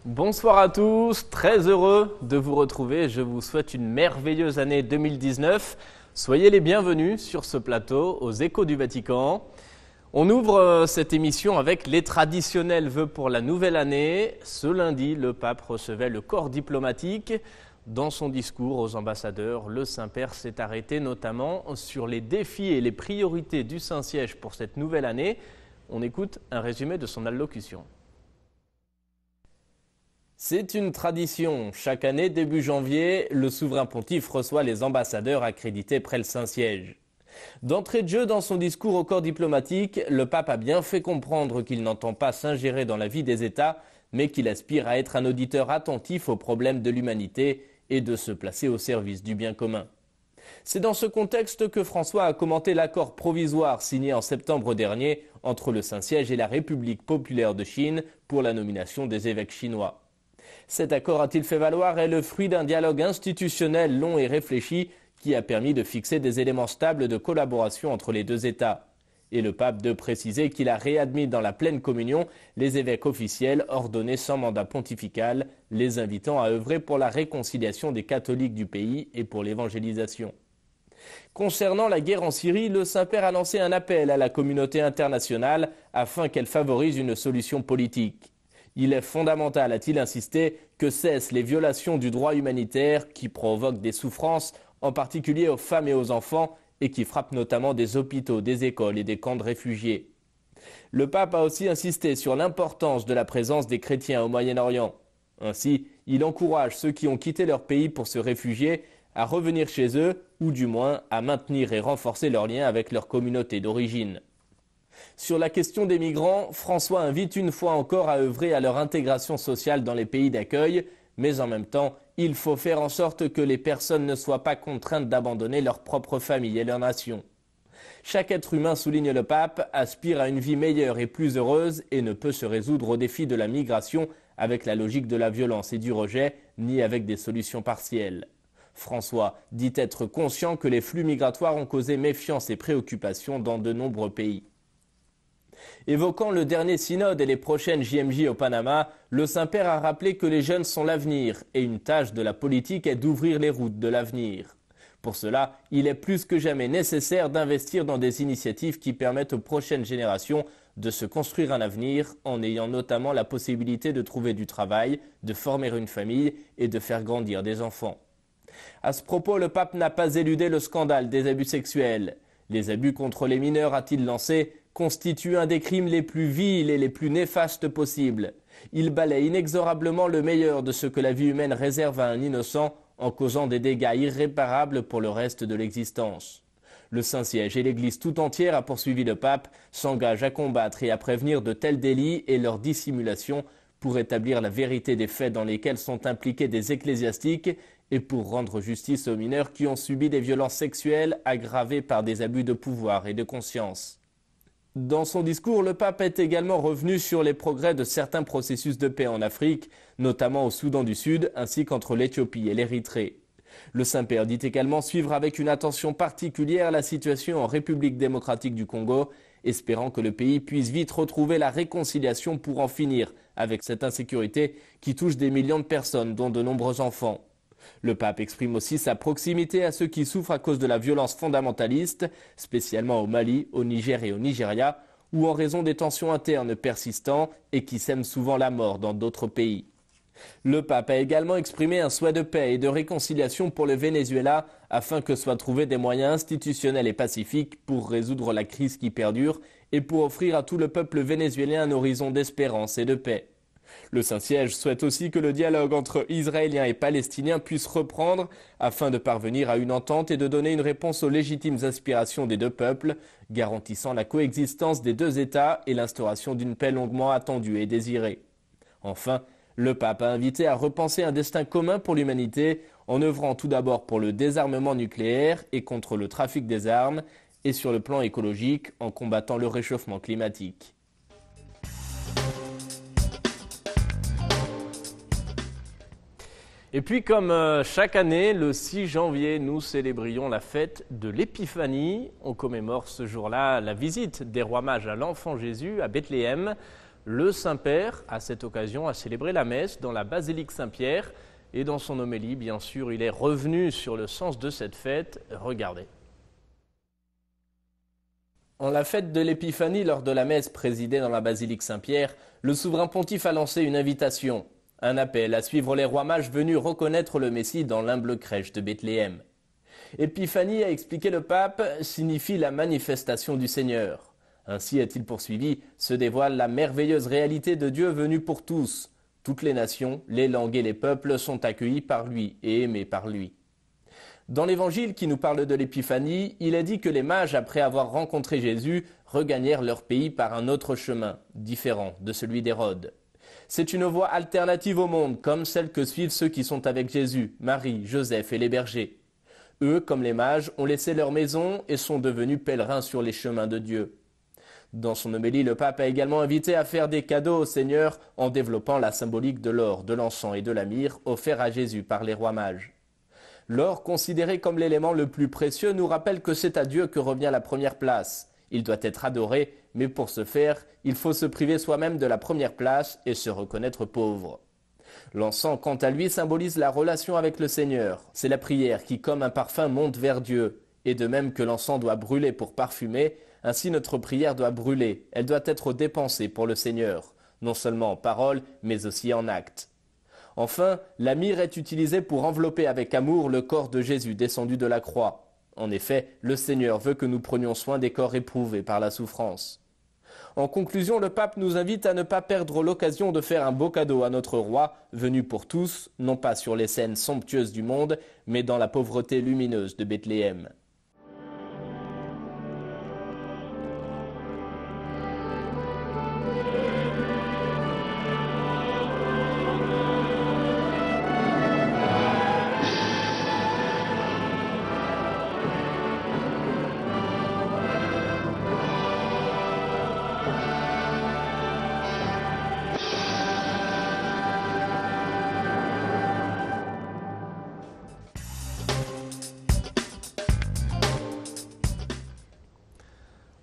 Bonsoir à tous, très heureux de vous retrouver. Je vous souhaite une merveilleuse année 2019. Soyez les bienvenus sur ce plateau aux Échos du Vatican. On ouvre cette émission avec les traditionnels vœux pour la nouvelle année. Ce lundi, le pape recevait le corps diplomatique. Dans son discours aux ambassadeurs, le Saint-Père s'est arrêté notamment sur les défis et les priorités du Saint-Siège pour cette nouvelle année. On écoute un résumé de son allocution. C'est une tradition. Chaque année, début janvier, le souverain pontife reçoit les ambassadeurs accrédités près le Saint-Siège. D'entrée de jeu dans son discours au corps diplomatique, le pape a bien fait comprendre qu'il n'entend pas s'ingérer dans la vie des États, mais qu'il aspire à être un auditeur attentif aux problèmes de l'humanité et de se placer au service du bien commun. C'est dans ce contexte que François a commenté l'accord provisoire signé en septembre dernier entre le Saint-Siège et la République populaire de Chine pour la nomination des évêques chinois. Cet accord, a-t-il fait valoir, est le fruit d'un dialogue institutionnel long et réfléchi qui a permis de fixer des éléments stables de collaboration entre les deux États. Et le pape de préciser qu'il a réadmis dans la pleine communion les évêques officiels ordonnés sans mandat pontifical, les invitant à œuvrer pour la réconciliation des catholiques du pays et pour l'évangélisation. Concernant la guerre en Syrie, le Saint-Père a lancé un appel à la communauté internationale afin qu'elle favorise une solution politique. Il est fondamental, a-t-il insisté, que cessent les violations du droit humanitaire qui provoquent des souffrances, en particulier aux femmes et aux enfants, et qui frappent notamment des hôpitaux, des écoles et des camps de réfugiés. Le pape a aussi insisté sur l'importance de la présence des chrétiens au Moyen-Orient. Ainsi, il encourage ceux qui ont quitté leur pays pour se réfugier à revenir chez eux, ou du moins à maintenir et renforcer leurs liens avec leur communauté d'origine. Sur la question des migrants, François invite une fois encore à œuvrer à leur intégration sociale dans les pays d'accueil, mais en même temps, il faut faire en sorte que les personnes ne soient pas contraintes d'abandonner leur propre famille et leur nation. Chaque être humain, souligne le pape, aspire à une vie meilleure et plus heureuse et ne peut se résoudre au défi de la migration avec la logique de la violence et du rejet, ni avec des solutions partielles. François dit être conscient que les flux migratoires ont causé méfiance et préoccupation dans de nombreux pays. Évoquant le dernier synode et les prochaines JMJ au Panama, le Saint-Père a rappelé que les jeunes sont l'avenir et une tâche de la politique est d'ouvrir les routes de l'avenir. Pour cela, il est plus que jamais nécessaire d'investir dans des initiatives qui permettent aux prochaines générations de se construire un avenir en ayant notamment la possibilité de trouver du travail, de former une famille et de faire grandir des enfants. À ce propos, le pape n'a pas éludé le scandale des abus sexuels. Les abus contre les mineurs, a-t-il lancé, constituent un des crimes les plus vils et les plus néfastes possibles. Il balaie inexorablement le meilleur de ce que la vie humaine réserve à un innocent en causant des dégâts irréparables pour le reste de l'existence. Le Saint-Siège et l'Église tout entière, a poursuivi le pape, s'engagent à combattre et à prévenir de tels délits et leur dissimulation pour établir la vérité des faits dans lesquels sont impliqués des ecclésiastiques et pour rendre justice aux mineurs qui ont subi des violences sexuelles aggravées par des abus de pouvoir et de conscience. Dans son discours, le pape est également revenu sur les progrès de certains processus de paix en Afrique, notamment au Soudan du Sud, ainsi qu'entre l'Éthiopie et l'Érythrée. Le Saint-Père dit également suivre avec une attention particulière la situation en République démocratique du Congo, espérant que le pays puisse vite retrouver la réconciliation pour en finir avec cette insécurité qui touche des millions de personnes, dont de nombreux enfants. Le pape exprime aussi sa proximité à ceux qui souffrent à cause de la violence fondamentaliste, spécialement au Mali, au Niger et au Nigeria, ou en raison des tensions internes persistantes et qui sèment souvent la mort dans d'autres pays. Le pape a également exprimé un souhait de paix et de réconciliation pour le Venezuela afin que soient trouvés des moyens institutionnels et pacifiques pour résoudre la crise qui perdure et pour offrir à tout le peuple vénézuélien un horizon d'espérance et de paix. Le Saint-Siège souhaite aussi que le dialogue entre Israéliens et Palestiniens puisse reprendre afin de parvenir à une entente et de donner une réponse aux légitimes aspirations des deux peuples, garantissant la coexistence des deux États et l'instauration d'une paix longuement attendue et désirée. Enfin, le pape a invité à repenser un destin commun pour l'humanité en œuvrant tout d'abord pour le désarmement nucléaire et contre le trafic des armes et sur le plan écologique en combattant le réchauffement climatique. Et puis comme chaque année, le 6 janvier, nous célébrions la fête de l'Épiphanie. On commémore ce jour-là la visite des rois mages à l'enfant Jésus à Bethléem. Le Saint-Père, à cette occasion, a célébré la messe dans la basilique Saint-Pierre et dans son homélie, bien sûr, il est revenu sur le sens de cette fête. Regardez. En la fête de l'Épiphanie, lors de la messe présidée dans la basilique Saint-Pierre, le souverain pontife a lancé une invitation, un appel à suivre les rois mages venus reconnaître le Messie dans l'humble crèche de Bethléem. Épiphanie, a expliqué le pape, signifie la manifestation du Seigneur. Ainsi, a-t-il poursuivi, se dévoile la merveilleuse réalité de Dieu venu pour tous. Toutes les nations, les langues et les peuples sont accueillis par lui et aimés par lui. Dans l'évangile qui nous parle de l'Épiphanie, il est dit que les mages, après avoir rencontré Jésus, regagnèrent leur pays par un autre chemin, différent de celui d'Hérode. C'est une voie alternative au monde, comme celle que suivent ceux qui sont avec Jésus, Marie, Joseph et les bergers. Eux, comme les mages, ont laissé leur maison et sont devenus pèlerins sur les chemins de Dieu. Dans son homélie, le pape a également invité à faire des cadeaux au Seigneur en développant la symbolique de l'or, de l'encens et de la myrrhe offerts à Jésus par les rois mages. L'or, considéré comme l'élément le plus précieux, nous rappelle que c'est à Dieu que revient la première place. Il doit être adoré, mais pour ce faire, il faut se priver soi-même de la première place et se reconnaître pauvre. L'encens, quant à lui, symbolise la relation avec le Seigneur. C'est la prière qui, comme un parfum, monte vers Dieu. Et de même que l'encens doit brûler pour parfumer, ainsi notre prière doit brûler. Elle doit être dépensée pour le Seigneur, non seulement en parole, mais aussi en actes. Enfin, la myrrhe est utilisée pour envelopper avec amour le corps de Jésus descendu de la croix. En effet, le Seigneur veut que nous prenions soin des corps éprouvés par la souffrance. En conclusion, le pape nous invite à ne pas perdre l'occasion de faire un beau cadeau à notre roi, venu pour tous, non pas sur les scènes somptueuses du monde, mais dans la pauvreté lumineuse de Bethléem.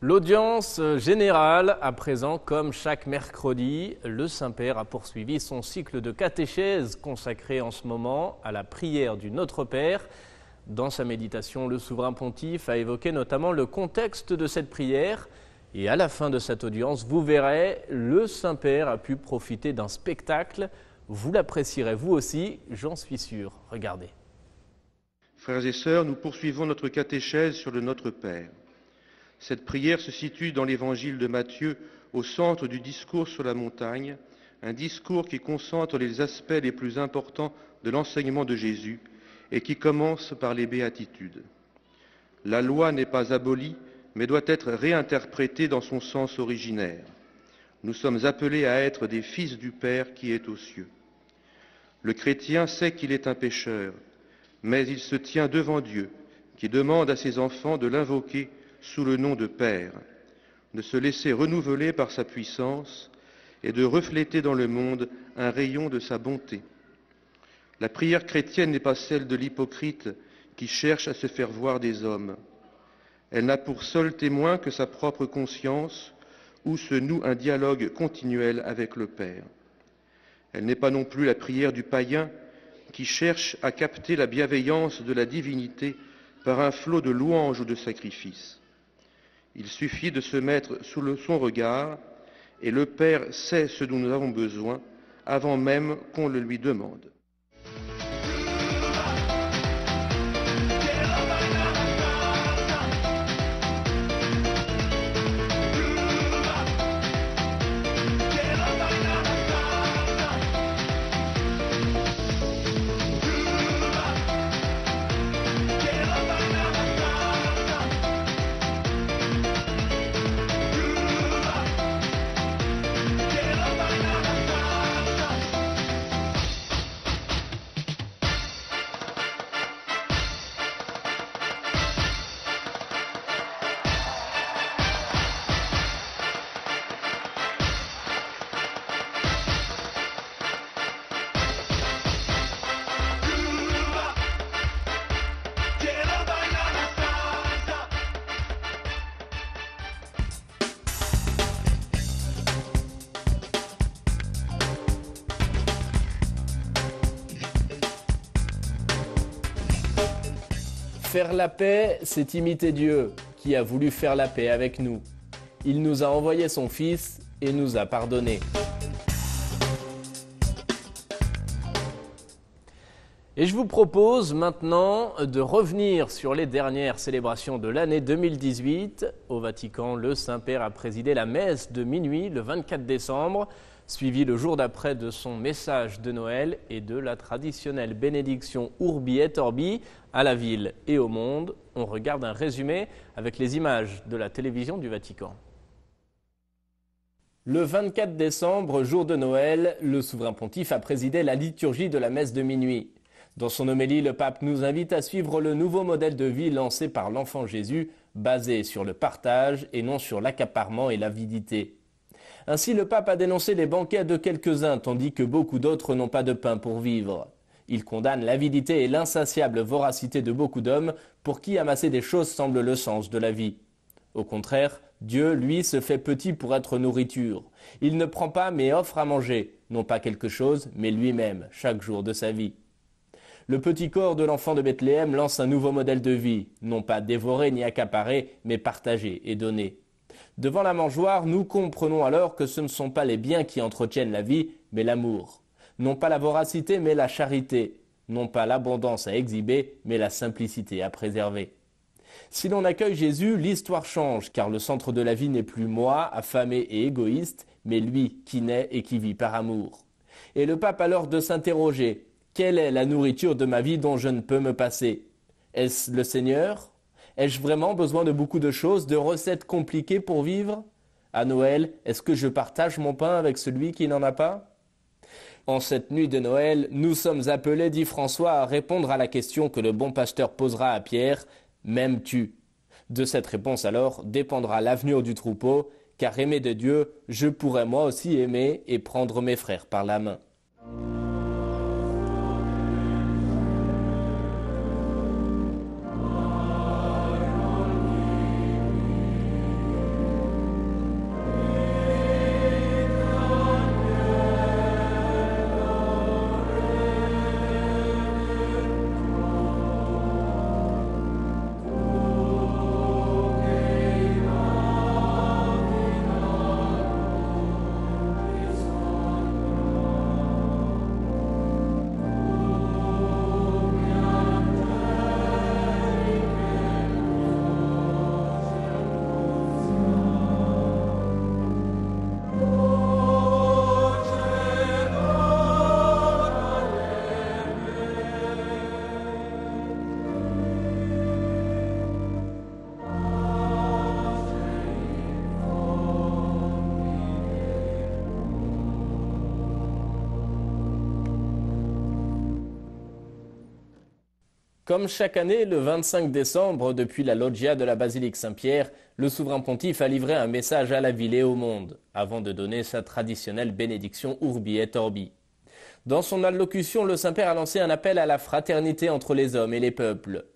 L'audience générale, à présent, comme chaque mercredi, le Saint-Père a poursuivi son cycle de catéchèse consacré en ce moment à la prière du Notre Père. Dans sa méditation, le souverain pontife a évoqué notamment le contexte de cette prière. Et à la fin de cette audience, vous verrez, le Saint-Père a pu profiter d'un spectacle. Vous l'apprécierez vous aussi, j'en suis sûr. Regardez. Frères et sœurs, nous poursuivons notre catéchèse sur le Notre Père. Cette prière se situe dans l'évangile de Matthieu, au centre du discours sur la montagne, un discours qui concentre les aspects les plus importants de l'enseignement de Jésus et qui commence par les béatitudes. La loi n'est pas abolie, mais doit être réinterprétée dans son sens originaire. Nous sommes appelés à être des fils du Père qui est aux cieux. Le chrétien sait qu'il est un pécheur, mais il se tient devant Dieu, qui demande à ses enfants de l'invoquer sous le nom de Père, de se laisser renouveler par sa puissance et de refléter dans le monde un rayon de sa bonté. La prière chrétienne n'est pas celle de l'hypocrite qui cherche à se faire voir des hommes. Elle n'a pour seul témoin que sa propre conscience, où se noue un dialogue continuel avec le Père. Elle n'est pas non plus la prière du païen qui cherche à capter la bienveillance de la divinité par un flot de louanges ou de sacrifices. Il suffit de se mettre sous son regard et le Père sait ce dont nous avons besoin avant même qu'on le lui demande. Faire la paix, c'est imiter Dieu, qui a voulu faire la paix avec nous. Il nous a envoyé son Fils et nous a pardonné. Et je vous propose maintenant de revenir sur les dernières célébrations de l'année 2018. Au Vatican, le Saint-Père a présidé la messe de minuit le 24 décembre, suivi le jour d'après de son message de Noël et de la traditionnelle bénédiction Urbi et Orbi à la ville et au monde. On regarde un résumé avec les images de la télévision du Vatican. Le 24 décembre, jour de Noël, le souverain pontife a présidé la liturgie de la messe de minuit. Dans son homélie, le pape nous invite à suivre le nouveau modèle de vie lancé par l'enfant Jésus, basé sur le partage et non sur l'accaparement et l'avidité. Ainsi, le pape a dénoncé les banquets de quelques-uns, tandis que beaucoup d'autres n'ont pas de pain pour vivre. Il condamne l'avidité et l'insatiable voracité de beaucoup d'hommes, pour qui amasser des choses semble le sens de la vie. Au contraire, Dieu, lui, se fait petit pour être nourriture. Il ne prend pas, mais offre à manger, non pas quelque chose, mais lui-même, chaque jour de sa vie. Le petit corps de l'enfant de Bethléem lance un nouveau modèle de vie, non pas dévoré ni accaparé, mais partagé et donné. Devant la mangeoire, nous comprenons alors que ce ne sont pas les biens qui entretiennent la vie, mais l'amour. Non pas la voracité, mais la charité. Non pas l'abondance à exhiber, mais la simplicité à préserver. Si l'on accueille Jésus, l'histoire change, car le centre de la vie n'est plus moi, affamé et égoïste, mais lui qui naît et qui vit par amour. Et le pape a alors de s'interroger. Quelle est la nourriture de ma vie dont je ne peux me passer? Est-ce le Seigneur? Ai-je vraiment besoin de beaucoup de choses, de recettes compliquées pour vivre? À Noël, est-ce que je partage mon pain avec celui qui n'en a pas? En cette nuit de Noël, nous sommes appelés, dit François, à répondre à la question que le bon pasteur posera à Pierre, « M'aimes-tu » De cette réponse alors dépendra l'avenir du troupeau, car aimé de Dieu, je pourrais moi aussi aimer et prendre mes frères par la main. Comme chaque année, le 25 décembre, depuis la loggia de la basilique Saint-Pierre, le souverain pontife a livré un message à la ville et au monde, avant de donner sa traditionnelle bénédiction Urbi et Orbi. Dans son allocution, le Saint-Père a lancé un appel à la fraternité entre les hommes et les peuples.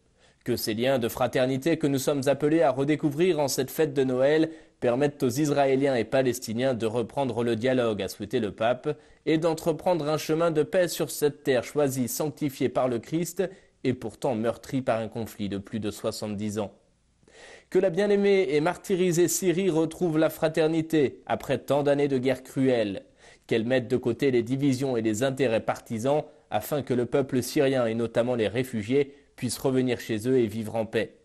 Que ces liens de fraternité que nous sommes appelés à redécouvrir en cette fête de Noël permettent aux Israéliens et Palestiniens de reprendre le dialogue, a souhaité le pape, et d'entreprendre un chemin de paix sur cette terre choisie, sanctifiée par le Christ, et pourtant meurtrie par un conflit de plus de 70 ans. Que la bien-aimée et martyrisée Syrie retrouve la fraternité après tant d'années de guerre cruelle, qu'elle mette de côté les divisions et les intérêts partisans afin que le peuple syrien et notamment les réfugiés puissent revenir chez eux et vivre en paix.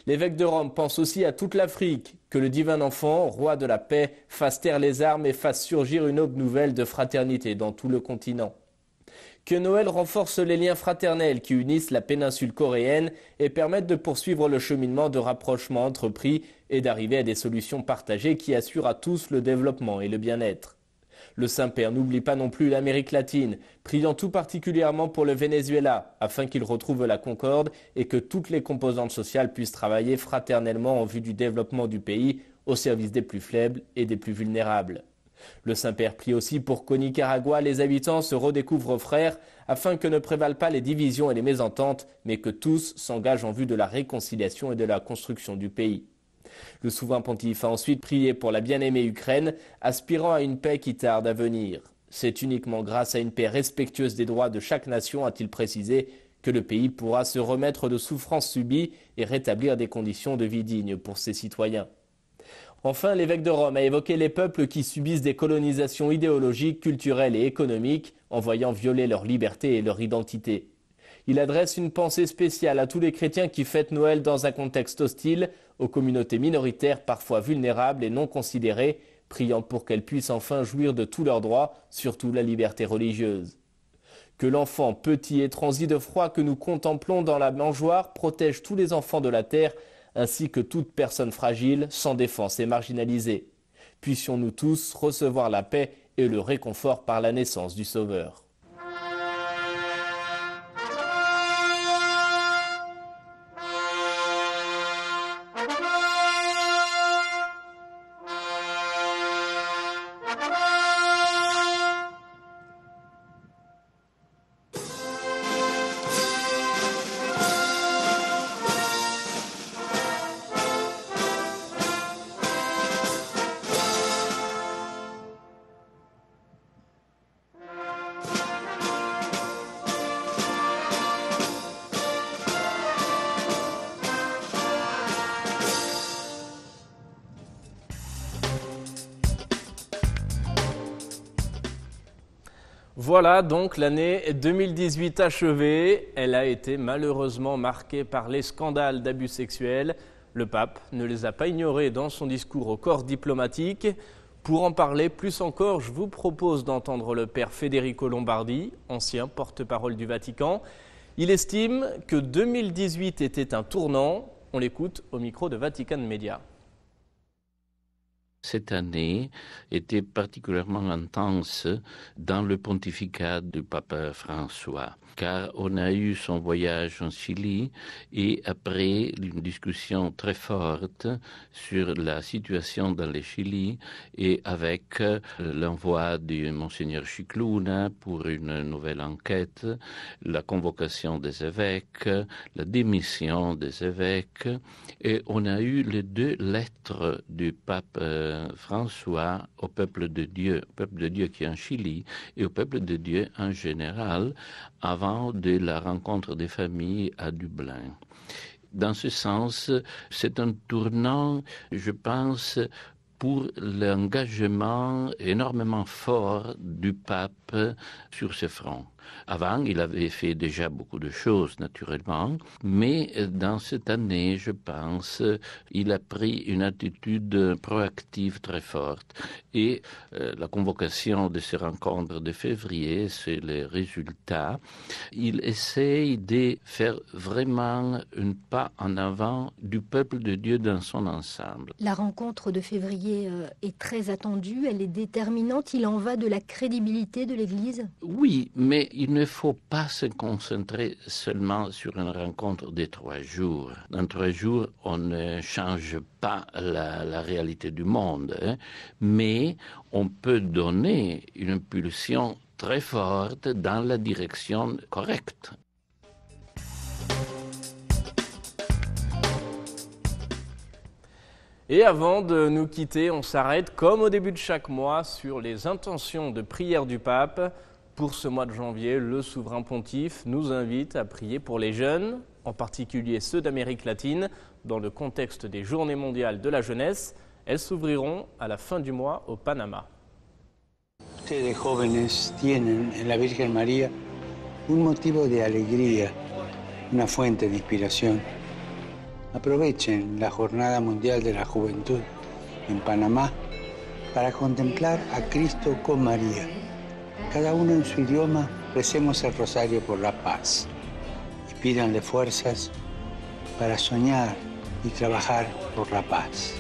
L'évêque de Rome pense aussi à toute l'Afrique, que le divin enfant, roi de la paix, fasse taire les armes et fasse surgir une aube nouvelle de fraternité dans tout le continent. Que Noël renforce les liens fraternels qui unissent la péninsule coréenne et permettent de poursuivre le cheminement de rapprochement entrepris et d'arriver à des solutions partagées qui assurent à tous le développement et le bien-être. Le Saint-Père n'oublie pas non plus l'Amérique latine, priant tout particulièrement pour le Venezuela, afin qu'il retrouve la concorde et que toutes les composantes sociales puissent travailler fraternellement en vue du développement du pays au service des plus faibles et des plus vulnérables. Le Saint-Père prie aussi pour qu'au Nicaragua, les habitants se redécouvrent frères, afin que ne prévalent pas les divisions et les mésententes, mais que tous s'engagent en vue de la réconciliation et de la construction du pays. Le souverain pontife a ensuite prié pour la bien-aimée Ukraine, aspirant à une paix qui tarde à venir. C'est uniquement grâce à une paix respectueuse des droits de chaque nation, a-t-il précisé, que le pays pourra se remettre de souffrances subies et rétablir des conditions de vie dignes pour ses citoyens. Enfin, l'évêque de Rome a évoqué les peuples qui subissent des colonisations idéologiques, culturelles et économiques en voyant violer leur liberté et leur identité. Il adresse une pensée spéciale à tous les chrétiens qui fêtent Noël dans un contexte hostile, aux communautés minoritaires parfois vulnérables et non considérées, priant pour qu'elles puissent enfin jouir de tous leurs droits, surtout la liberté religieuse. Que l'enfant petit et transi de froid que nous contemplons dans la mangeoire protège tous les enfants de la terre, ainsi que toute personne fragile, sans défense et marginalisée. Puissions-nous tous recevoir la paix et le réconfort par la naissance du Sauveur. Voilà donc l'année 2018 achevée. Elle a été malheureusement marquée par les scandales d'abus sexuels. Le pape ne les a pas ignorés dans son discours au corps diplomatique. Pour en parler plus encore, je vous propose d'entendre le père Federico Lombardi, ancien porte-parole du Vatican. Il estime que 2018 était un tournant. On l'écoute au micro de Vatican Media. Cette année était particulièrement intense dans le pontificat du pape François, car on a eu son voyage en Chili et après une discussion très forte sur la situation dans le Chili et avec l'envoi de Monseigneur Scicluna pour une nouvelle enquête, la convocation des évêques, la démission des évêques, et on a eu les deux lettres du pape François au peuple de Dieu qui est en Chili et au peuple de Dieu en général avant de la rencontre des familles à Dublin. Dans ce sens, c'est un tournant, je pense, pour l'engagement énormément fort du pape sur ce front. Avant, il avait fait déjà beaucoup de choses, naturellement, mais dans cette année, je pense, il a pris une attitude proactive très forte. Et la convocation de ces rencontres de février, c'est le résultat. Il essaye de faire vraiment un pas en avant du peuple de Dieu dans son ensemble. La rencontre de février est très attendue, elle est déterminante, il en va de la crédibilité de l'Église. Oui, mais il ne faut pas se concentrer seulement sur une rencontre de 3 jours. Dans 3 jours, on ne change pas la réalité du monde, mais on peut donner une impulsion très forte dans la direction correcte. Et avant de nous quitter, on s'arrête comme au début de chaque mois sur les intentions de prière du pape. Pour ce mois de janvier, le souverain pontife nous invite à prier pour les jeunes, en particulier ceux d'Amérique latine, dans le contexte des Journées mondiales de la jeunesse. Elles s'ouvriront à la fin du mois au Panama. Ustedes jóvenes tienen en la Virgen María un motivo de alegría, una fuente de inspiración. Aprovechen la Jornada Mundial de la Juventud en Panamá para contemplar a Cristo con María. Cada uno en su idioma, recemos el rosario por la paz y pídanle fuerzas para soñar y trabajar por la paz.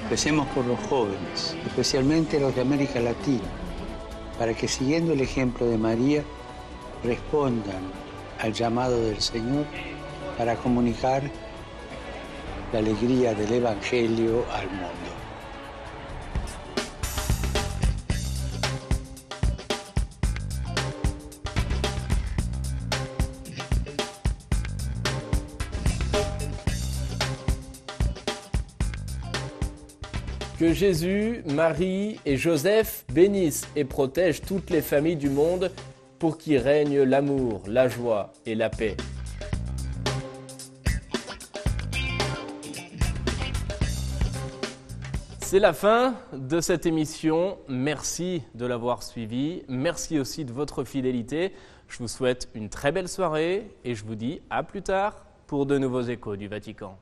Recemos por los jóvenes, especialmente los de América Latina, para que siguiendo el ejemplo de María, respondan al llamado del Señor para comunicar la alegría del Evangelio al mundo. Que Jésus, Marie et Joseph bénissent et protègent toutes les familles du monde pour qui règne l'amour, la joie et la paix. C'est la fin de cette émission. Merci de l'avoir suivi. Merci aussi de votre fidélité. Je vous souhaite une très belle soirée et je vous dis à plus tard pour de nouveaux échos du Vatican.